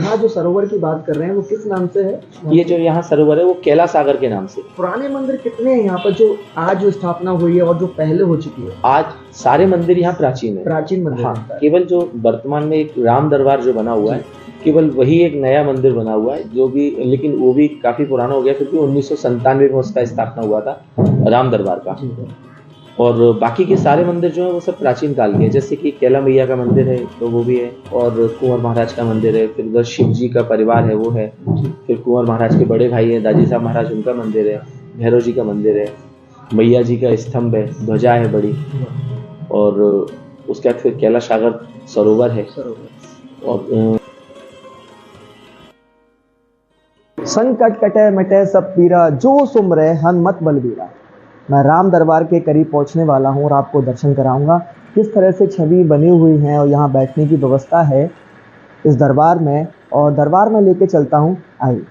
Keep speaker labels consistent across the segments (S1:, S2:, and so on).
S1: यहाँ जो सरोवर की बात कर रहे हैं वो किस नाम से है?
S2: ये जो यहाँ सरोवर है वो कैला सागर के नाम से।
S1: पुराने मंदिर कितने हैं यहाँ पर जो आज जो स्थापना हुई है और जो पहले हो चुकी है?
S2: आज सारे मंदिर यहाँ प्राचीन है।
S1: प्राचीन मंदिर
S2: हाँ,
S1: है।
S2: केवल जो वर्तमान में एक राम दरबार जो बना हुआ है, केवल वही एक नया मंदिर बना हुआ है, जो भी, लेकिन वो भी काफी पुराना हो गया क्योंकि 1997 में उसका स्थापना हुआ था, राम दरबार का। और बाकी के सारे मंदिर जो है वो सब प्राचीन काल के हैं, जैसे कि कैला मैया का मंदिर है तो वो भी है, और कुंवर महाराज का मंदिर है, फिर उधर शिव जी का परिवार है वो है, फिर कुंवर महाराज के बड़े भाई हैं दाजी साहब महाराज, उनका मंदिर है, भैरव जी का मंदिर है, मैया जी का स्तंभ है, ध्वजा है बड़ी, और उसके बाद फिर कैला सागर सरोवर है। और
S1: संकट कटे मिटे सब पीरा, जो सुमरे हनुमत बलबीरा। मैं राम दरबार के करीब पहुंचने वाला हूं और आपको दर्शन कराऊंगा किस तरह से छवि बनी हुई है और यहाँ बैठने की व्यवस्था है इस दरबार में, और दरबार में लेके चलता हूं। आइए।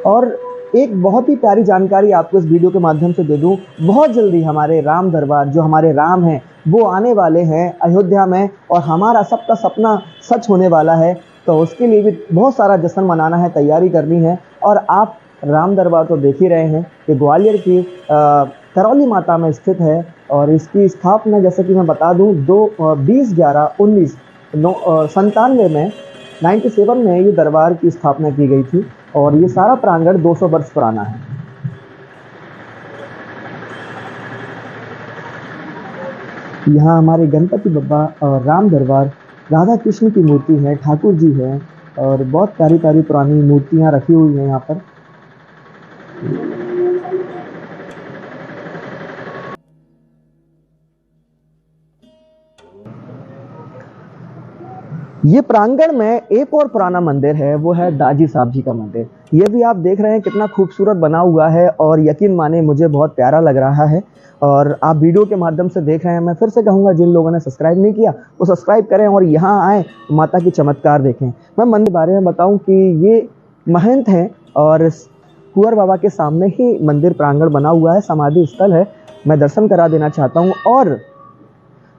S1: और एक बहुत ही प्यारी जानकारी आपको इस वीडियो के माध्यम से दे दूं, बहुत जल्दी हमारे राम दरबार, जो हमारे राम हैं, वो आने वाले हैं अयोध्या में, और हमारा सबका सपना सच होने वाला है। तो उसके लिए भी बहुत सारा जश्न मनाना है, तैयारी करनी है। और आप राम दरबार तो देख ही रहे हैं कि ग्वालियर की करौली माता में स्थित है, और इसकी स्थापना जैसे कि मैं बता दूं 20/11/1997 में 97 में ये दरबार की स्थापना की गई थी, और ये सारा प्रांगण 200 वर्ष पुराना है। यहाँ हमारे गणपति बप्पा और राम दरबार, राधा कृष्ण की मूर्ति है, ठाकुर जी है, और बहुत प्यारी प्यारी पुरानी मूर्तियाँ रखी हुई हैं यहाँ पर। ये प्रांगण में एक और पुराना मंदिर है, वो है दाजी साहब जी का मंदिर। ये भी आप देख रहे हैं कितना खूबसूरत बना हुआ है, और यकीन माने मुझे बहुत प्यारा लग रहा है। और आप वीडियो के माध्यम से देख रहे हैं, मैं फिर से कहूँगा जिन लोगों ने सब्सक्राइब नहीं किया वो सब्सक्राइब करें और यहाँ आएँ, माता की चमत्कार देखें। मैं मंदिर के बारे में बताऊँ कि ये महंत हैं, और कुंवर बाबा के सामने ही मंदिर प्रांगण बना हुआ है, समाधि स्थल है। मैं दर्शन करा देना चाहता हूँ। और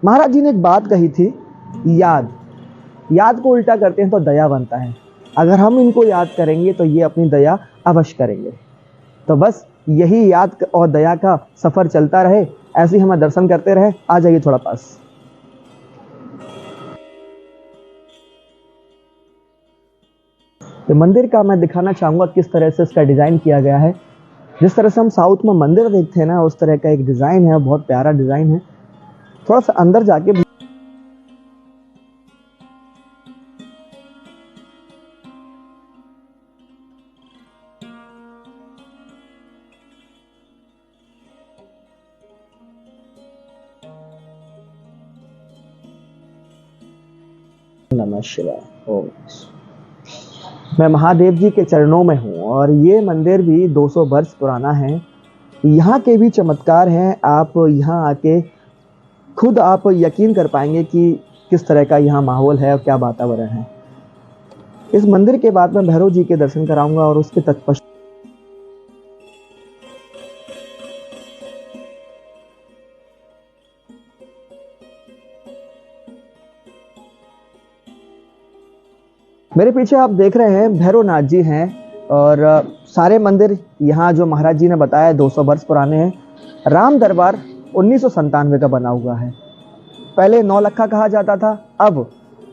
S1: महाराज जी ने एक बात कही थी, याद को उल्टा करते हैं तो दया बनता है। अगर हम इनको याद करेंगे तो ये अपनी दया अवश्य करेंगे। तो बस यही याद और दया का सफर चलता रहे, ऐसे ही हमें दर्शन करते रहे। आ जाइए थोड़ा पास। तो मंदिर का मैं दिखाना चाहूंगा किस तरह से इसका डिजाइन किया गया है। जिस तरह से हम साउथ में मंदिर देखते हैं ना, उस तरह का एक डिजाइन है, बहुत प्यारा डिजाइन है। थोड़ा सा अंदर जाके नमः शिवाय। ओम। मैं महादेव जी के चरणों में हूँ, और ये मंदिर भी 200 वर्ष पुराना है। यहाँ के भी चमत्कार हैं, आप यहाँ आके खुद आप यकीन कर पाएंगे कि किस तरह का यहाँ माहौल है और क्या वातावरण है। इस मंदिर के बाद मैं भैरव जी के दर्शन कराऊंगा, और उसके तत्पश्चात मेरे पीछे आप देख रहे हैं भैरवनाथ जी हैं। और सारे मंदिर यहाँ जो महाराज जी ने बताया 200 वर्ष पुराने हैं। राम दरबार 1997 का बना हुआ है। पहले नौलखा कहा जाता था, अब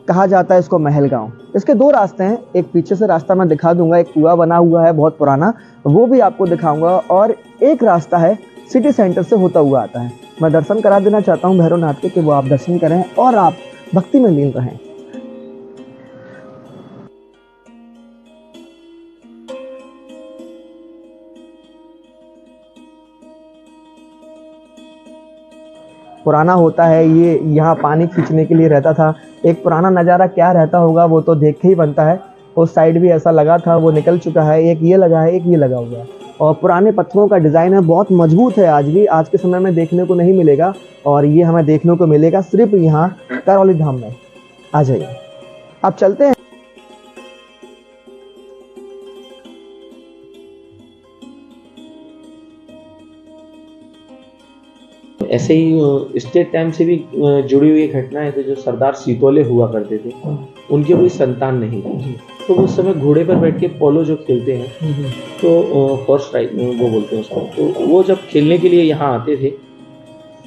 S1: कहा जाता है इसको महल गांव। इसके दो रास्ते हैं, एक पीछे से रास्ता मैं दिखा दूंगा, एक कुआं बना हुआ है बहुत पुराना, वो भी आपको दिखाऊंगा, और एक रास्ता है सिटी सेंटर से होता हुआ आता है। मैं दर्शन करा देना चाहता हूँ भैरवनाथ के, कि वो आप दर्शन करें और आप भक्ति में लीन रहें। पुराना होता है ये, यहाँ पानी खींचने के लिए रहता था। एक पुराना नज़ारा क्या रहता होगा वो तो देख के ही बनता है। उस साइड भी ऐसा लगा था, वो निकल चुका है। एक ये लगा है, एक ये लगा हुआ है, और पुराने पत्थरों का डिज़ाइन है, बहुत मजबूत है। आज भी, आज के समय में देखने को नहीं मिलेगा, और ये हमें देखने को मिलेगा सिर्फ यहाँ करौली धाम में। आ जाइए, अब चलते हैं।
S2: ऐसे ही स्टेट टाइम से भी जुड़ी हुई घटना है। तो जो सरदार सितौले हुआ करते थे, उनके कोई संतान नहीं थी, तो वो उस समय घोड़े पर बैठ के पोलो जो खेलते हैं, तो हॉर्स राइड वो बोलते हैं उसको, तो वो जब खेलने के लिए यहाँ आते थे,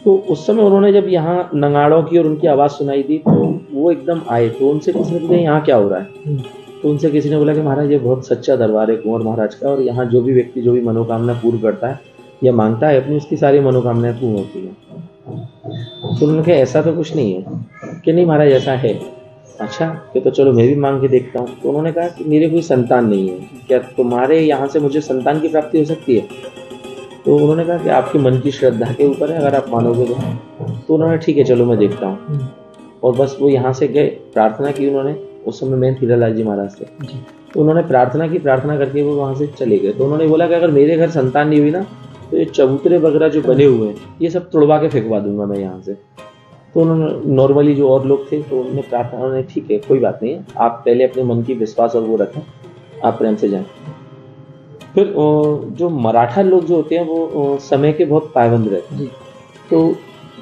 S2: तो उस समय उन्होंने जब यहाँ नगाड़ों की और उनकी आवाज़ सुनाई दी, तो वो एकदम आए। तो उनसे किसी ने पूछा यहाँ क्या हो रहा है, तो उनसे किसी ने बोला कि महाराज ये बहुत सच्चा दरबार है कुंवर महाराज का, और यहाँ जो भी व्यक्ति जो भी मनोकामना पूर्ण करता है या मांगता है अपनी, उसकी सारी मनोकामनाएं पूर्ण होती हैं। तो उन्होंने कहा ऐसा तो कुछ नहीं है। कि नहीं महाराज ऐसा है। अच्छा, कि तो चलो मैं भी मांग के देखता हूँ। तो उन्होंने कहा कि मेरे कोई संतान नहीं है, क्या तुम्हारे यहाँ से मुझे संतान की प्राप्ति हो सकती है? तो उन्होंने कहा कि आपके मन की श्रद्धा के ऊपर है, अगर आप मानोगे तो उन्होंने ठीक है चलो मैं देखता हूँ। और बस वो यहाँ से गए, प्रार्थना की उन्होंने, उस समय मैं हीरालाल जी महाराज से, तो उन्होंने प्रार्थना की, प्रार्थना करके वो वहाँ से चले गए। तो उन्होंने बोला कि अगर मेरे घर संतान नहीं हुई ना, तो ये चबूतरे वगैरह जो बने हुए हैं ये सब तोड़वा के फेंकवा दूंगा मैं यहाँ से। तो उन्होंने नॉर्मली जो और लोग थे, तो उन्होंने प्रार्थना, उन्होंने ठीक है कोई बात नहीं है, आप पहले अपने मन की विश्वास और वो रखें, आप प्रेम से जाएं। फिर जो मराठा लोग जो होते हैं वो समय के बहुत पाबंद रहते हैं। तो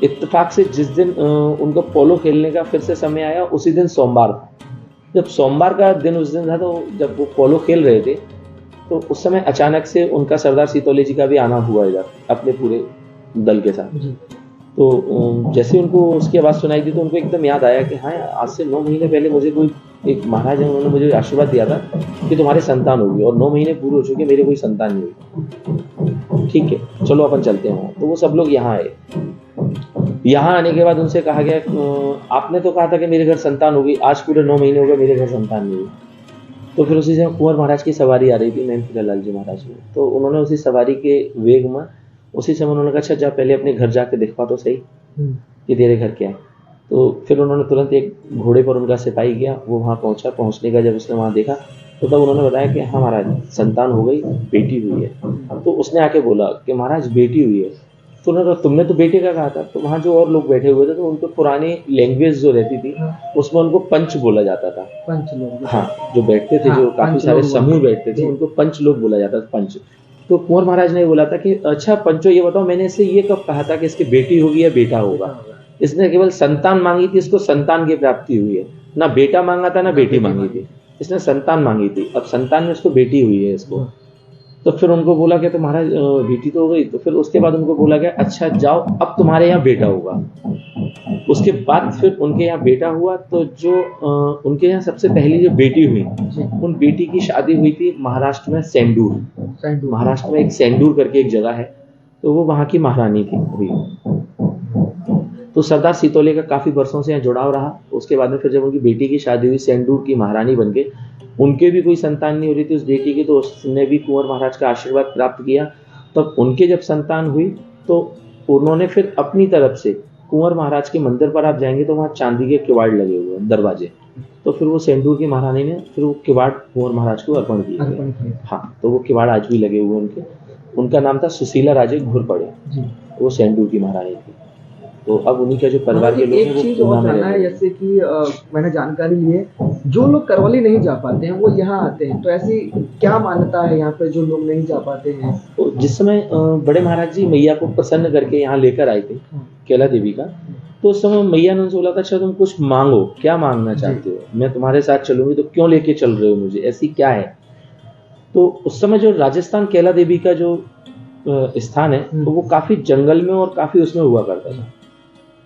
S2: इत्तेफाक से जिस दिन उनको पोलो खेलने का फिर से समय आया, उसी दिन सोमवार था। जब सोमवार का दिन उस दिन था, तो जब वो पोलो खेल रहे थे, तो उस समय अचानक से उनका सरदार सितौले जी का भी आना हुआ इधर अपने पूरे दल के साथ। तो जैसे उनको उसकी आवाज़ सुनाई दी, तो उनको एकदम याद आया कि हाँ, आज से 9 महीने पहले मुझे कोई एक महाराज है, उन्होंने मुझे आशीर्वाद दिया था कि तुम्हारे संतान होगी, और 9 महीने पूरे हो चुके, मेरे कोई संतान नहीं हुई। ठीक है चलो अपन चलते हैं। तो वो सब लोग यहाँ आए। यहाँ आने के बाद उनसे कहा गया आपने तो कहा था कि मेरे घर संतान होगी, आज पूरे 9 महीने हो गए, मेरे घर संतान नहीं हुई। तो फिर उसी समय कुंवर महाराज की सवारी आ रही थी, मैम हीरालाल जी महाराज में। तो उन्होंने उसी सवारी के वेग में उसी समय उन्होंने कहा अच्छा जा पहले अपने घर जाके दिखवा तो सही कि तेरे घर क्या है। तो फिर उन्होंने तुरंत एक घोड़े पर उनका सिपाही गया, वो वहाँ पहुँचा। पहुँचने का जब उसने वहाँ देखा, तो तब उन्होंने बताया कि हाँ महाराज संतान हो गई, बेटी हुई है। तो उसने आके बोला कि महाराज बेटी हुई है। तो उन्होंने कहा तुमने तो बेटे का कहा था। तो वहाँ जो और लोग बैठे हुए थे, तो उनको पुरानी लैंग्वेज जो रहती थी उसमें उनको पंच बोला जाता था।
S1: पंच लोग,
S2: हाँ, जो बैठते थे, जो काफी सारे समूह बैठते थे, उनको पंच लोग बोला जाता था, पंच। तो कुंवर महाराज ने बोला था कि अच्छा पंचो ये बताओ, मैंने इससे ये कब कहा था कि इसकी बेटी होगी या बेटा होगा? इसने केवल संतान मांगी थी, इसको संतान की प्राप्ति हुई है। ना बेटा मांगा था ना बेटी मांगी थी, इसने संतान मांगी थी। अब संतान में इसको बेटी हुई है इसको। तो फिर उनको बोला कि तो महाराज बेटी तो हो गई। तो फिर उसके बाद उनको बोला गया अच्छा जाओ, अब तुम्हारे यहाँ बेटा होगा। उसके बाद फिर उनके यहाँ बेटा हुआ। तो जो उनके यहाँ सबसे पहली जो बेटी हुई, उन बेटी की शादी हुई थी महाराष्ट्र में, सेंडूर। महाराष्ट्र में एक सेंडूर करके एक जगह है, तो वो वहाँ की महारानी थी हुई। तो सरदार सितौले का काफी वर्षों से यहाँ जुड़ाव रहा। उसके बाद में फिर जब उनकी बेटी की शादी हुई, सेंडूर की महारानी बन के, उनके भी कोई संतान नहीं हो रही थी उस बेटी की, तो उसने भी कुंवर महाराज का आशीर्वाद प्राप्त किया। तब उनके जब संतान हुई, तो उन्होंने फिर अपनी तरफ से कुंवर महाराज के मंदिर पर आप जाएंगे तो वहाँ चांदी के किवाड़ लगे हुए हैं, दरवाजे। तो फिर वो सेंडूर की महारानी ने फिर वो किवाड़ कुंवर महाराज को अर्पण किया। हाँ, तो वो किवाड़ आज भी लगे हुए उनके। उनका नाम था सुशीला राजे घोरपड़े, वो सेंडूर की महारानी थी। तो अब उन्हीं का जो परिवार के लोग हैं वो
S1: चीज और जानना है, जैसे कि मैंने जानकारी ली है, जो लोग करौली नहीं जा पाते हैं वो यहाँ आते हैं, तो ऐसी क्या मान्यता है यहाँ पे जो लोग नहीं जा पाते हैं?
S2: तो जिस समय बड़े महाराज जी मैया को प्रसन्न करके यहाँ लेकर आए थे, कैला देवी का, तो उस समय मैया ने उनसे बोला था अच्छा तुम कुछ मांगो, क्या मांगना चाहते हो, मैं तुम्हारे साथ चलूंगी। तो क्यों लेके चल रहे हो मुझे, ऐसी क्या है? तो उस समय जो राजस्थान कैला देवी का जो स्थान है, तो वो काफी जंगल में और काफी उसमें हुआ करता था।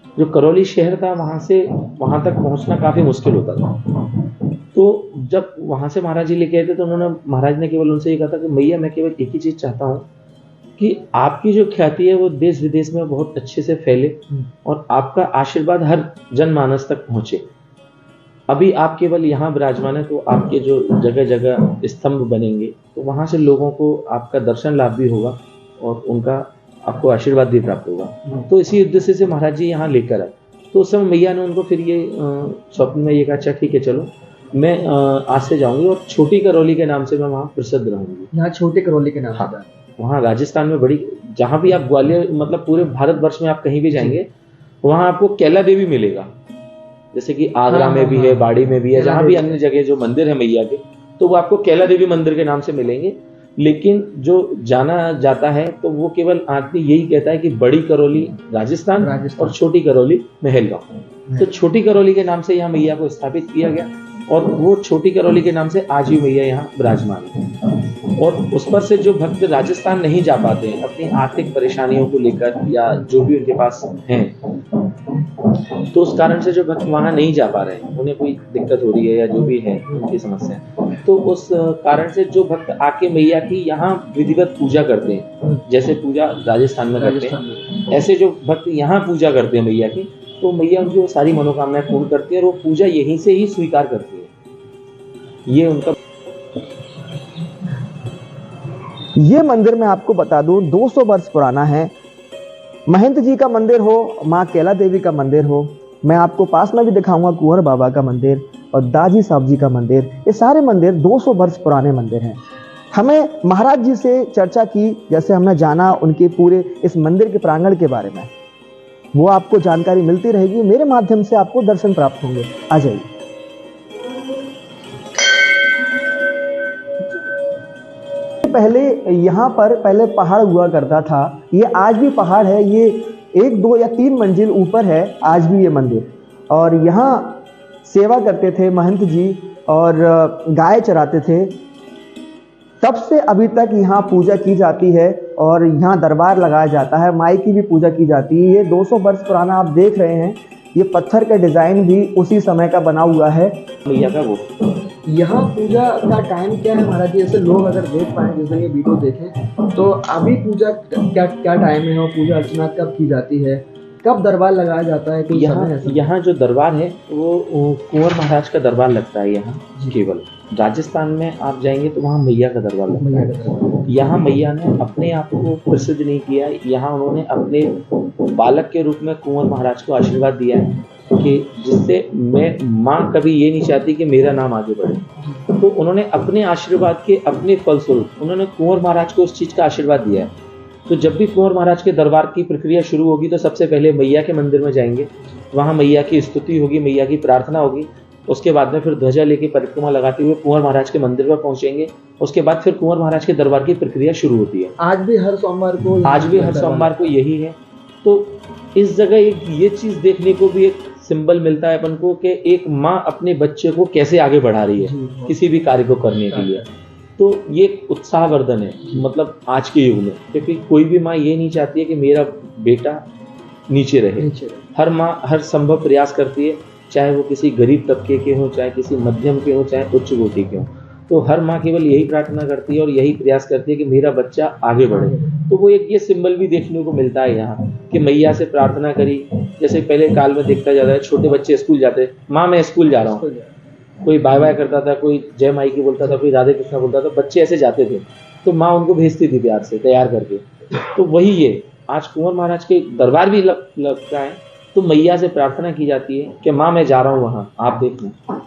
S2: जो करौली शहर था, वहां तक पहुंचना काफी मुश्किल होता था। तो जब वहां से महाराज जी लेके आए थे, तो महाराज ने केवल उनसे ये कहा था कि मैया मैं केवल एक ही चीज चाहता हूँ कि आपकी जो ख्याति है वो देश विदेश में बहुत अच्छे से फैले और आपका आशीर्वाद हर जनमानस तक पहुंचे। अभी आप केवल यहाँ विराजमान है, तो आपके जो जगह जगह स्तंभ बनेंगे, तो वहां से लोगों को आपका दर्शन लाभ भी होगा और उनका आपको आशीर्वाद भी प्राप्त होगा। तो इसी उद्देश्य से महाराज जी यहाँ लेकर आए। तो उस समय मैया ने उनको फिर ये स्वप्न में ये कहा अच्छा ठीक है चलो, मैं आज से जाऊंगी और छोटी करौली के नाम से मैं वहाँ प्रसिद्ध रहूंगी।
S1: यहाँ छोटे करौली के नाम से?
S2: वहाँ राजस्थान में बड़ी, जहाँ भी आप ग्वालियर मतलब पूरे भारतवर्ष में आप कहीं भी जाएंगे, वहाँ आपको कैला देवी मिलेगा। जैसे कि आगरा में भी है, बाड़ी में भी है, जहाँ भी अन्य जगह जो मंदिर है मैया के, तो वो आपको कैला देवी मंदिर के नाम से मिलेंगे। लेकिन जो जाना जाता है तो वो केवल आदमी यही कहता है कि बड़ी करौली राजस्थान और छोटी करौली महलगांव। तो छोटी करौली के नाम से यहाँ मैया को स्थापित किया गया और वो छोटी करौली के नाम से आज भी मैया यहाँ विराजमान है। और उस पर से जो भक्त राजस्थान नहीं जा पाते हैं अपनी आर्थिक परेशानियों को लेकर या जो भी उनके पास हैं, तो उस कारण से जो भक्त वहां नहीं जा पा रहे हैं, उन्हें कोई दिक्कत हो रही है या जो भी है उनकी समस्या, तो उस कारण से जो भक्त आके मैया की यहाँ विधिवत पूजा करते हैं, जैसे पूजा राजस्थान में करते हैं, ऐसे जो भक्त यहाँ पूजा करते हैं मैया की, तो मैया उनकी वो सारी मनोकामनाएं पूर्ण करती है और वो पूजा यहीं से ही स्वीकार करती है। ये उनका
S1: ये मंदिर मैं आपको बता दूं 200 वर्ष पुराना है। महंत जी का मंदिर हो, माँ कैला देवी का मंदिर हो, मैं आपको पास में भी दिखाऊंगा कुंवर बाबा का मंदिर और दाजी साहब जी का मंदिर, ये सारे मंदिर 200 वर्ष पुराने मंदिर हैं। हमें महाराज जी से चर्चा की, जैसे हमने जाना उनके पूरे इस मंदिर के प्रांगण के बारे में, वो आपको जानकारी मिलती रहेगी, मेरे माध्यम से आपको दर्शन प्राप्त होंगे। आ जाइए। पहले यहाँ पर पहले पहाड़ हुआ करता था, ये आज भी पहाड़ है, ये 1 2 या 3 मंजिल ऊपर है आज भी ये मंदिर। और यहाँ सेवा करते थे महंत जी और गाय चराते थे। तब से अभी तक यहाँ पूजा की जाती है और यहाँ दरबार लगाया जाता है, माई की भी पूजा की जाती है। ये 200 वर्ष पुराना आप देख रहे हैं, ये पत्थर का डिजाइन भी उसी समय का बना हुआ है
S2: मैया का वो।
S1: यहाँ पूजा का टाइम क्या है महाराज जी? जैसे लोग अगर देख पाए, जैसे ये वीडियो देखें, तो अभी पूजा क्या क्या टाइम है और पूजा अर्चना कब की जाती है, कब दरबार लगाया जाता है?
S2: यहाँ जो दरबार है वो कुंवर महाराज का दरबार लगता है यहाँ केवल। राजस्थान में आप जाएंगे तो वहाँ मैया का दरबार लगता है। यहाँ मैया ने अपने आप को प्रसिद्ध नहीं किया, यहाँ उन्होंने अपने बालक के रूप में कुंवर महाराज को आशीर्वाद दिया है कि जिससे मैं माँ कभी ये नहीं चाहती कि मेरा नाम आगे बढ़े, तो उन्होंने अपने आशीर्वाद के अपने फलस्वरूप उन्होंने कुंवर महाराज को उस चीज़ का आशीर्वाद दिया है। तो जब भी कुंवर महाराज के दरबार की प्रक्रिया शुरू होगी तो सबसे पहले मैया के मंदिर में जाएंगे, वहाँ मैया की स्तुति होगी, मैया की प्रार्थना होगी, उसके बाद में फिर ध्वजा लेके परिक्रमा लगाते हुए कुंवर महाराज के मंदिर पर पहुंचेंगे। उसके बाद फिर कुंवर महाराज के दरबार की प्रक्रिया शुरू होती है।
S1: आज भी हर सोमवार को
S2: यही है। तो इस जगह एक ये चीज़ देखने को भी एक सिंबल मिलता है अपन को कि एक माँ अपने बच्चे को कैसे आगे बढ़ा रही है किसी भी कार्य को करने के लिए। तो ये उत्साहवर्धन है, मतलब आज के युग में, क्योंकि कोई भी माँ ये नहीं चाहती है कि मेरा बेटा नीचे रहे। हर माँ हर संभव प्रयास करती है, चाहे वो किसी गरीब तबके के हों, चाहे किसी मध्यम के हों, चाहे उच्च कोटि के हों, तो हर माँ केवल यही प्रार्थना करती है और यही प्रयास करती है कि मेरा बच्चा आगे बढ़े। तो वो एक ये सिंबल भी देखने को मिलता है यहाँ कि मैया से प्रार्थना करी। जैसे पहले काल में देखता जाता है, छोटे बच्चे स्कूल जाते, माँ मैं स्कूल जा रहा हूँ, कोई बाय बाय करता था, कोई जय माई की बोलता था, कोई राधे कृष्णा बोलता था, बच्चे ऐसे जाते थे तो माँ उनको भेजती थी प्यार से तैयार करके। तो वही ये आज कुंवर महाराज के दरबार भी लगता है, तो मैया से प्रार्थना की जाती है कि माँ मैं जा रहा हूँ वहाँ, आप देखना।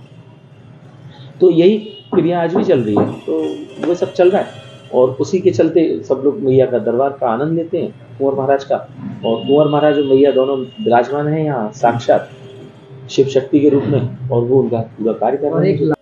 S2: तो यही क्रिया आज भी चल रही है, तो वो सब चल रहा है और उसी के चलते सब लोग मैया का दरबार का आनंद लेते हैं, कुंवर महाराज का। और कुंवर महाराज और मैया दोनों विराजमान हैं यहाँ साक्षात शिव शक्ति के रूप में, और वो उनका पूरा कार्य कर रहे हैं।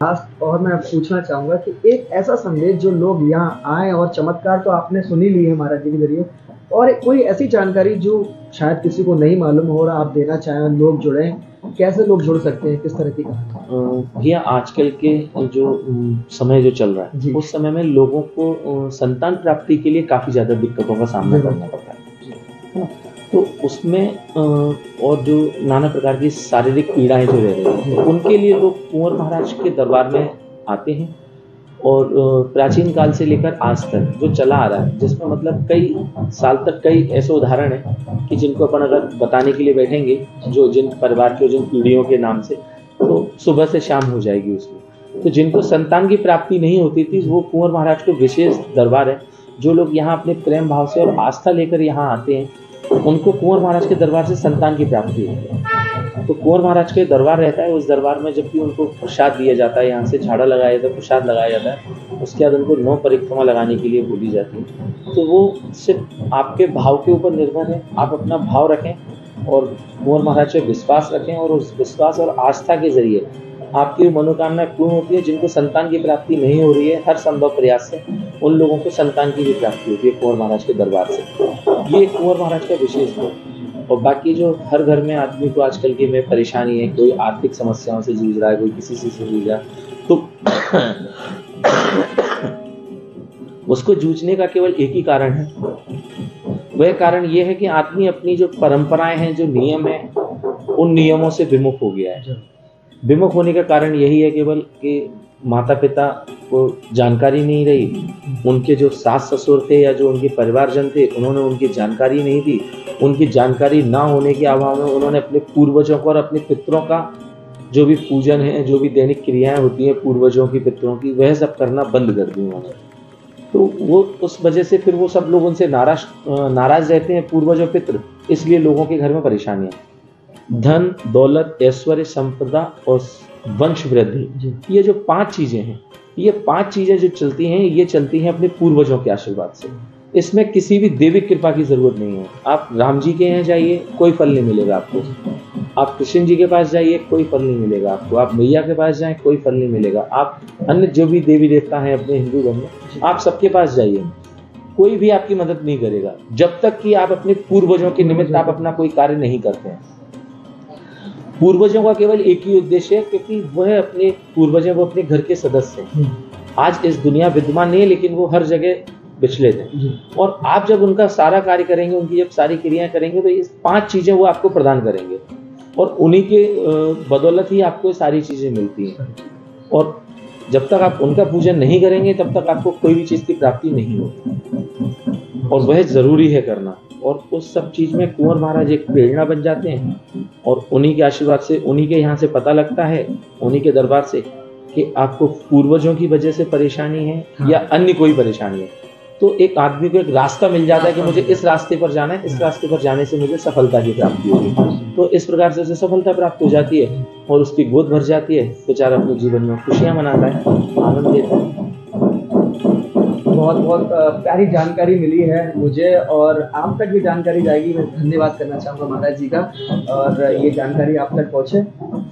S1: और मैं पूछना चाहूंगा कि एक ऐसा संदेश जो लोग यहाँ आए, और चमत्कार तो आपने सुनी ली है महाराज जी के जरिए, और कोई ऐसी जानकारी जो शायद किसी को नहीं मालूम हो और आप देना चाहें, लोग जुड़े, कैसे लोग जुड़ सकते हैं, किस तरह की कहानी?
S2: भैया आजकल के जो समय जो चल रहा
S1: जी।
S2: है उस समय में लोगों को संतान प्राप्ति के लिए काफी ज्यादा दिक्कतों का सामना करना पड़ता है ना। तो उसमें और जो नाना प्रकार की शारीरिक पीड़ाएं जो रह रही हैं उनके लिए लोग कुंवर महाराज के दरबार में आते हैं। और प्राचीन काल से लेकर आज तक जो चला आ रहा है, जिसमें मतलब कई साल तक कई ऐसे उदाहरण हैं कि जिनको अपन अगर बताने के लिए बैठेंगे, जो जिन परिवार के जिन पीढ़ियों के नाम से, तो सुबह से शाम हो जाएगी उसमें। तो जिनको संतान की प्राप्ति नहीं होती थी, वो कुंवर महाराज को विशेष दरबार है। जो लोग यहाँ अपने प्रेम भाव से और आस्था लेकर यहाँ आते हैं, उनको कुंवर महाराज के दरबार से संतान की प्राप्ति होती है। तो कुंवर महाराज के दरबार रहता है, उस दरबार में जब भी उनको प्रसाद दिया जाता है, यहाँ से झाड़ा लगाया जाता है, प्रसाद लगाया जाता है, उसके बाद उनको 9 परिक्रमा लगाने के लिए बोली जाती है। तो वो सिर्फ आपके भाव के ऊपर निर्भर है। आप अपना भाव रखें और कुंवर महाराज पे विश्वास रखें, और उस विश्वास और आस्था के जरिए आपकी मनोकामना पूर्ण होती है। जिनको संतान की प्राप्ति नहीं हो रही है, हर संभव प्रयास से उन लोगों को संतान की भी प्राप्ति होती है कुंवर महाराज के दरबार से। ये कुंवर महाराज का विशेष है। और बाकी जो हर घर में आदमी को आजकल की में परेशानी है, कोई आर्थिक समस्याओं से जूझ रहा है, कोई किसी से जूझ रहा है, तो उसको जूझने का केवल एक ही कारण है। वह कारण ये है कि आदमी अपनी जो परंपराएं हैं, जो नियम है, उन नियमों से विमुख हो गया है। विमुख होने का कारण यही है केवल कि माता पिता को जानकारी नहीं रही, उनके जो सास ससुर थे या जो उनके परिवारजन थे, उन्होंने उनकी जानकारी नहीं दी। उनकी जानकारी ना होने के अभाव में उन्होंने अपने पूर्वजों को और अपने पितरों का जो भी पूजन है, जो भी दैनिक क्रियाएं होती हैं पूर्वजों की, पितरों की, वह सब करना बंद कर दी उन्होंने। तो वो उस वजह से फिर वो सब लोग उनसे नाराज रहते हैं, पूर्वज और पितृ। इसलिए लोगों के घर में परेशानियां, धन दौलत ऐश्वर्य संपदा और वंश वृद्धि, ये जो 5 चीजें हैं, ये 5 चीजें जो चलती हैं, ये चलती हैं अपने पूर्वजों के आशीर्वाद से। इसमें किसी भी देवी कृपा की जरूरत नहीं है। आप राम जी के यहाँ जाइए, कोई फल नहीं मिलेगा आपको। आप कृष्ण जी के पास जाइए, कोई फल नहीं मिलेगा आपको। आप मैया के पास जाएं, कोई फल नहीं मिलेगा। आप अन्य जो भी देवी देवता हैं अपने हिंदू धर्म में, आप सबके पास जाइए, कोई भी आपकी मदद नहीं करेगा जब तक कि आप अपने पूर्वजों के निमित्त आप अपना कोई कार्य नहीं करते हैं। पूर्वजों का केवल एक ही उद्देश्य है, क्योंकि वह अपने पूर्वजों वो अपने घर के सदस्य हैं। आज इस दुनिया विद्यमान नहीं है, लेकिन वो हर जगह विचलित है। और आप जब उनका सारा कार्य करेंगे, उनकी जब सारी क्रियाएं करेंगे, तो ये 5 चीजें वो आपको प्रदान करेंगे, और उन्हीं के बदौलत ही आपको सारी चीजें मिलती हैं। और जब तक आप उनका पूजन नहीं करेंगे, तब तक आपको कोई भी चीज की प्राप्ति नहीं होगी, और वह जरूरी है करना। और उस सब चीज में कुंवर महाराज एक प्रेरणा बन जाते हैं, और उन्हीं के आशीर्वाद से, उन्हीं के यहाँ से पता लगता है, उन्हीं के दरबार से, कि आपको पूर्वजों की वजह से परेशानी है या अन्य कोई परेशानी है, तो एक आदमी को एक रास्ता मिल जाता है कि मुझे इस रास्ते पर जाना है, इस रास्ते पर जाने से मुझे सफलता की प्राप्ति होगी। तो इस प्रकार से उसे सफलता प्राप्त हो जाती है, और उसकी गोद भर जाती है, बेचारा अपने जीवन में खुशियां मनाता है, आनंद लेता है।
S1: बहुत बहुत प्यारी जानकारी मिली है मुझे, और आप तक भी जानकारी जाएगी। मैं धन्यवाद करना चाहूँगा महाराज जी का, और ये जानकारी आप तक पहुँचे।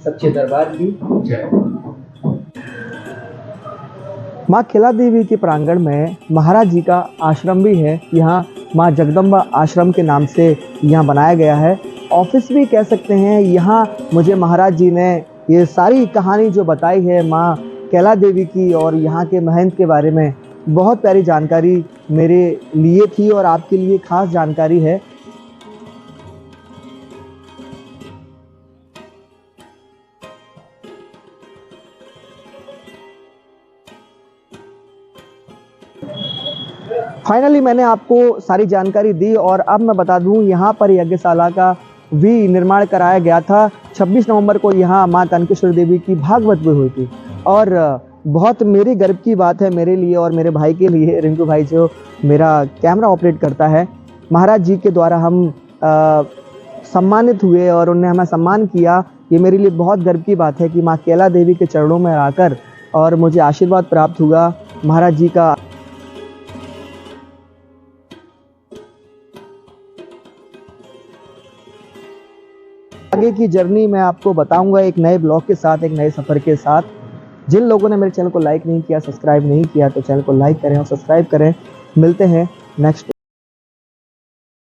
S1: सच्चे दरबार की जय। माँ केला देवी के प्रांगण में महाराज जी का आश्रम भी है। यहाँ माँ जगदम्बा आश्रम के नाम से यहाँ बनाया गया है, ऑफिस भी कह सकते हैं। यहाँ मुझे महाराज जी ने ये सारी कहानी जो बताई है माँ केला देवी की और यहाँ के महंत के बारे में, बहुत प्यारी जानकारी मेरे लिए थी और आपके लिए खास जानकारी है। फाइनली मैंने आपको सारी जानकारी दी, और अब मैं बता दूं, यहाँ पर यज्ञशाला का भी निर्माण कराया गया था। 26 नवंबर को यहाँ माँ तनकेश्वरी देवी की भागवत भी हुई थी, और बहुत मेरी गर्व की बात है मेरे लिए और मेरे भाई के लिए, रिंकू भाई जो मेरा कैमरा ऑपरेट करता है। महाराज जी के द्वारा हम सम्मानित हुए और उन्होंने हमें सम्मान किया। ये मेरे लिए बहुत गर्व की बात है कि माँ केला देवी के चरणों में आकर और मुझे आशीर्वाद प्राप्त हुआ महाराज जी का। आगे की जर्नी मैं आपको बताऊंगा एक नए ब्लॉग के साथ, एक नए सफ़र के साथ। जिन लोगों ने मेरे चैनल को लाइक नहीं किया, सब्सक्राइब नहीं किया, तो चैनल को लाइक करें और सब्सक्राइब करें। मिलते हैं नेक्स्ट